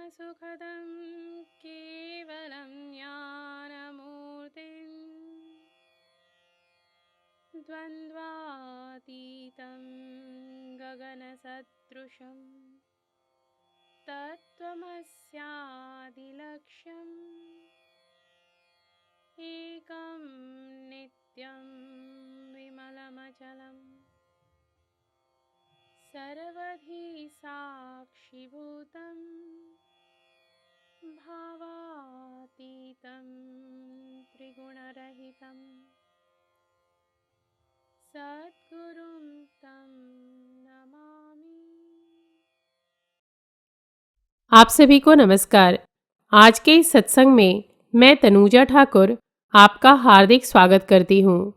सुखदं केवलं ज्ञानमूर्तिं द्वन्द्वातीतं गगनसदृशं तत्त्वमस्यादिलक्ष्यम् एकं नित्यं विमलमचलं सर्वधी साक्षिभूतं भावातीतं त्रिगुणरहितं सद्गुरुं तं नमामि। आप सभी को नमस्कार। आज के इस सत्संग में मैं तनुजा ठाकुर आपका हार्दिक स्वागत करती हूँ।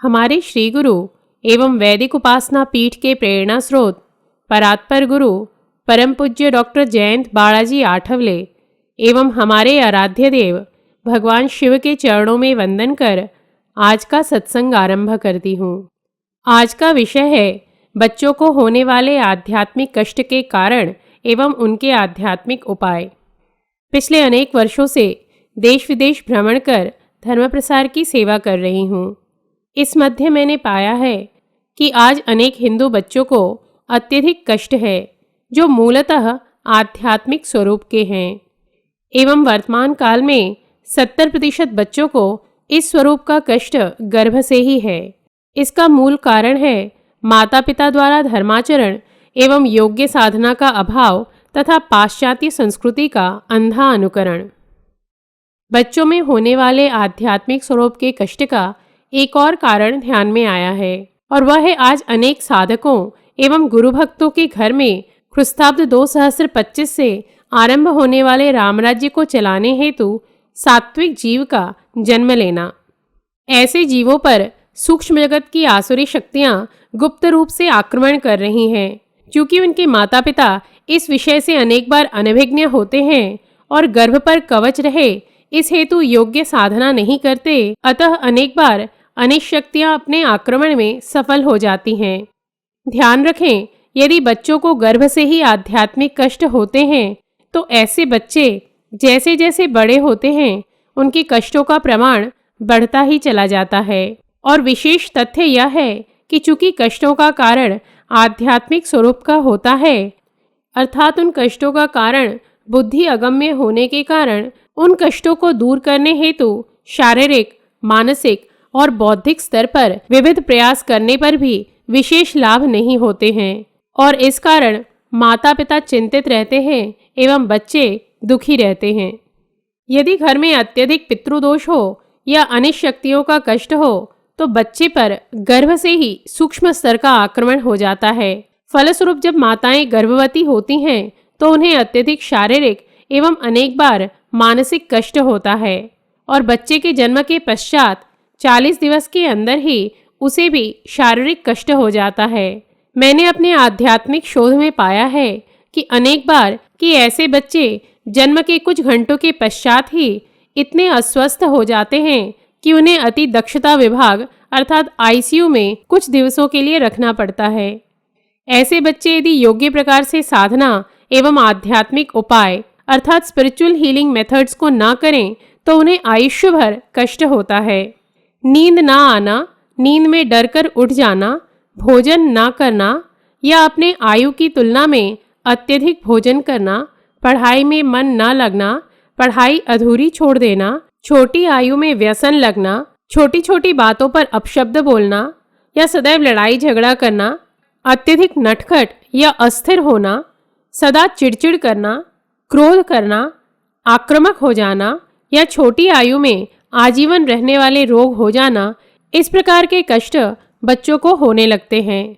हमारे श्री गुरु एवं वैदिक उपासना पीठ के प्रेरणा स्रोत परात्पर गुरु परम पूज्य डॉक्टर जयंत बालाजी आठवले एवं हमारे आराध्य देव भगवान शिव के चरणों में वंदन कर आज का सत्संग आरंभ करती हूँ। आज का विषय है बच्चों को होने वाले आध्यात्मिक कष्ट के कारण एवं उनके आध्यात्मिक उपाय। पिछले अनेक वर्षों से देश विदेश भ्रमण कर धर्म प्रसार की सेवा कर रही हूँ। इस मध्य मैंने पाया है कि आज अनेक हिंदू बच्चों को अत्यधिक कष्ट है जो मूलतः आध्यात्मिक स्वरूप के हैं एवं वर्तमान काल में 70% बच्चों को इस स्वरूप का कष्ट गर्भ से ही है। इसका मूल कारण है माता पिता द्वारा धर्माचरण एवं योग्य साधना का अभाव तथा पाश्चात्य संस्कृति का अंधा अनुकरण। बच्चों में होने वाले आध्यात्मिक स्वरूप के कष्ट का एक और कारण ध्यान में आया है और वह है आज अनेक साधकों एवं गुरु भक्तों के घर में ख्रीष्टाब्द 2025 से आरंभ होने वाले रामराज्य को चलाने हेतु सात्विक जीव का जन्म लेना। ऐसे जीवों पर सूक्ष्म जगत की आसुरी शक्तियां गुप्त रूप से आक्रमण कर रही हैं। क्योंकि उनके माता पिता इस विषय से अनेक बार अनभिज्ञ होते हैं और गर्भ पर कवच रहे इस हेतु योग्य साधना नहीं करते, अतः अनेक बार अनेक शक्तियां अपने आक्रमण में सफल हो जाती हैं। ध्यान रखें, यदि बच्चों को गर्भ से ही आध्यात्मिक कष्ट होते हैं तो ऐसे बच्चे जैसे जैसे बड़े होते हैं उनके कष्टों का प्रमाण बढ़ता ही चला जाता है। और विशेष तथ्य यह है कि चूंकि कष्टों का कारण आध्यात्मिक स्वरूप का होता है, अर्थात उन कष्टों का कारण बुद्धि अगम्य होने के कारण उन कष्टों को दूर करने हेतु शारीरिक, मानसिक और बौद्धिक स्तर पर विविध प्रयास करने पर भी विशेष लाभ नहीं होते हैं और इस कारण माता पिता चिंतित रहते हैं एवं बच्चे दुखी रहते हैं। यदि घर में अत्यधिक पितृदोष हो या अनिष्ट शक्तियों का कष्ट हो तो बच्चे पर गर्भ से ही सूक्ष्म स्तर का आक्रमण हो जाता है। फलस्वरूप जब माताएं गर्भवती होती हैं तो उन्हें अत्यधिक शारीरिक एवं अनेक बार मानसिक कष्ट होता है और बच्चे के जन्म के पश्चात 40 दिवस के अंदर ही उसे भी शारीरिक कष्ट हो जाता है। मैंने अपने आध्यात्मिक शोध में पाया है कि अनेक बार कि ऐसे बच्चे जन्म के कुछ घंटों के पश्चात ही इतने अस्वस्थ हो जाते हैं कि उन्हें अति दक्षता विभाग अर्थात आईसीयू में कुछ दिवसों के लिए रखना पड़ता है। ऐसे बच्चे यदि योग्य प्रकार से साधना एवं आध्यात्मिक उपाय अर्थात स्पिरिचुअल हीलिंग मेथड्स को ना करें तो उन्हें आयुष्य भर कष्ट होता है। नींद ना आना, नींद में डर कर उठ जाना, भोजन ना करना या अपने आयु की तुलना में अत्यधिक भोजन करना, पढ़ाई में मन ना लगना, पढ़ाई अधूरी छोड़ देना, छोटी आयु में व्यसन लगना, छोटी छोटी बातों पर अपशब्द बोलना या सदैव लड़ाई झगड़ा करना, अत्यधिक नटखट या अस्थिर होना, सदा चिड़चिड़ करना, क्रोध करना, आक्रामक हो जाना या छोटी आयु में आजीवन रहने वाले रोग हो जाना, इस प्रकार के कष्ट बच्चों को होने लगते हैं।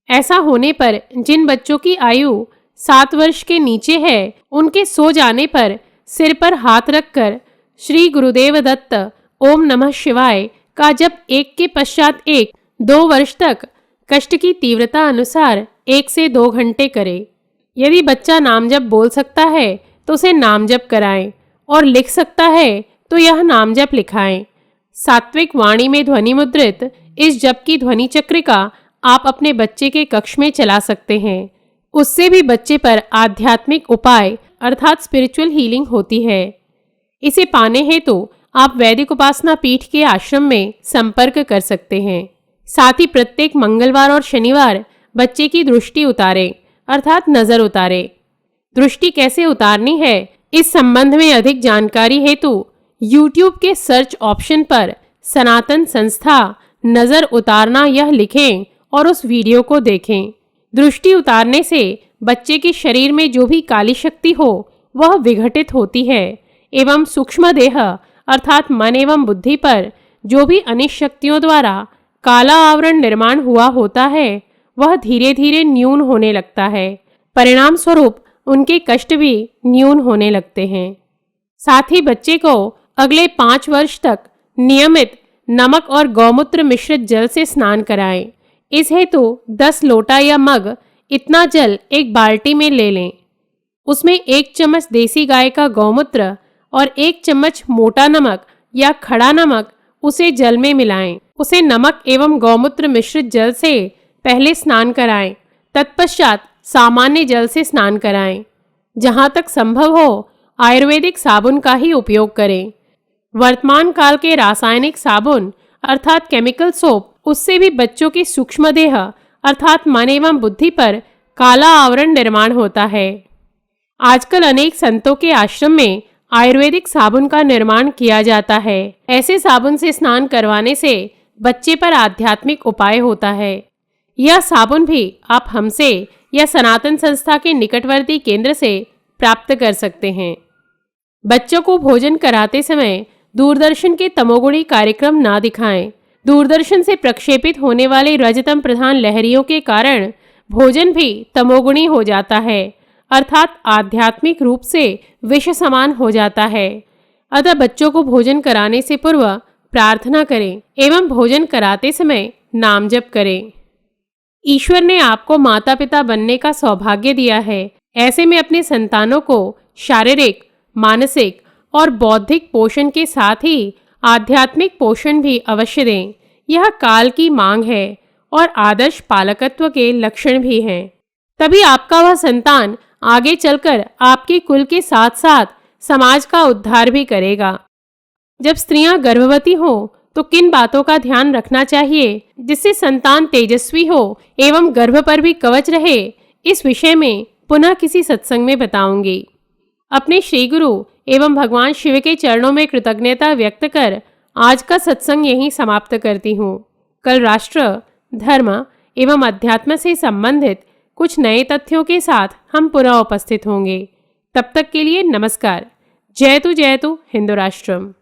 ऐसा होने पर जिन बच्चों की आयु 7 वर्ष के नीचे है उनके सो जाने पर सिर पर हाथ रखकर श्री गुरुदेव दत्त ओम नमः शिवाय का जप एक के पश्चात एक 2 वर्ष तक कष्ट की तीव्रता अनुसार 1 से 2 घंटे करें। यदि बच्चा नाम जप बोल सकता है तो उसे नाम जप कराएं और लिख सकता है तो यह नाम जप लिखाएं। सात्विक वाणी में ध्वनि मुद्रित इस जप की ध्वनि चक्रिका आप अपने बच्चे के कक्ष में चला सकते हैं। उससे भी बच्चे पर आध्यात्मिक उपाय अर्थात स्पिरिचुअल हीलिंग होती है। इसे पाने हेतु आप वैदिक उपासना पीठ के आश्रम में संपर्क कर सकते हैं। साथ ही प्रत्येक मंगलवार और शनिवार बच्चे की दृष्टि उतारें अर्थात नजर उतारें। दृष्टि कैसे उतारनी है इस संबंध में अधिक जानकारी हेतु YouTube के सर्च ऑप्शन पर सनातन संस्था नजर उतारना यह लिखें और उस वीडियो को देखें। दृष्टि उतारने से बच्चे के शरीर में जो भी काली शक्ति हो वह विघटित होती है एवं सूक्ष्म देह अर्थात मन एवं बुद्धि पर जो भी अनिष्ट शक्तियों द्वारा काला आवरण निर्माण हुआ होता है वह धीरे धीरे न्यून होने लगता है। परिणाम स्वरूप उनके कष्ट भी न्यून होने लगते हैं। साथ ही बच्चे को अगले 5 वर्ष तक नियमित नमक और गौमूत्र मिश्रित जल से स्नान कराएं। इस हेतु 10 लोटा या मग इतना जल एक बाल्टी में ले लें। उसमें 1 चम्मच देसी गाय का गौमूत्र और 1 चम्मच मोटा नमक या खड़ा नमक उसे जल में मिलाएं। उसे नमक एवं गौमूत्र मिश्रित जल से पहले स्नान कराएं, तत्पश्चात सामान्य जल से स्नान कराएं। जहां तक संभव हो आयुर्वेदिक साबुन का ही उपयोग करें। वर्तमान काल के रासायनिक साबुन अर्थात केमिकल सोप उससे भी बच्चों के सूक्ष्म देह अर्थात मन एवं बुद्धि पर काला आवरण निर्माण होता है। आजकल अनेक संतों के आश्रम में आयुर्वेदिक साबुन का निर्माण किया जाता है। ऐसे साबुन से स्नान करवाने से बच्चे पर आध्यात्मिक उपाय होता है। यह साबुन भी आप हमसे या सनातन संस्था के निकटवर्ती केंद्र से प्राप्त कर सकते हैं। बच्चों को भोजन कराते समय दूरदर्शन के तमोगुणी कार्यक्रम ना दिखाएं। दूरदर्शन से प्रक्षेपित होने वाले रजतम प्रधान लहरियों के कारण भोजन भी तमोगुणी हो जाता है अर्थात आध्यात्मिक रूप से विष समान हो जाता है। अतः बच्चों को भोजन कराने से पूर्व प्रार्थना करें एवं भोजन कराते समय नाम जप करें। ईश्वर ने आपको माता पिता बनने का सौभाग्य दिया है। ऐसे में अपने संतानों को शारीरिक, मानसिक और बौद्धिक पोषण के साथ ही आध्यात्मिक पोषण भी अवश्य दें। यह काल की मांग है और आदर्श पालकत्व के लक्षण भी हैं। तभी आपका वह संतान आगे चलकर आपके कुल के साथ साथ समाज का उद्धार भी करेगा। जब स्त्रियां गर्भवती हो तो किन बातों का ध्यान रखना चाहिए जिससे संतान तेजस्वी हो एवं गर्भ पर भी कवच रहे, इस विषय में पुनः किसी सत्संग में बताऊंगी। अपने श्री गुरु एवं भगवान शिव के चरणों में कृतज्ञता व्यक्त कर आज का सत्संग यहीं समाप्त करती हूँ। कल राष्ट्र, धर्म एवं अध्यात्म से संबंधित कुछ नए तथ्यों के साथ हम पुनः उपस्थित होंगे। तब तक के लिए नमस्कार। जय तु हिंदू राष्ट्रम।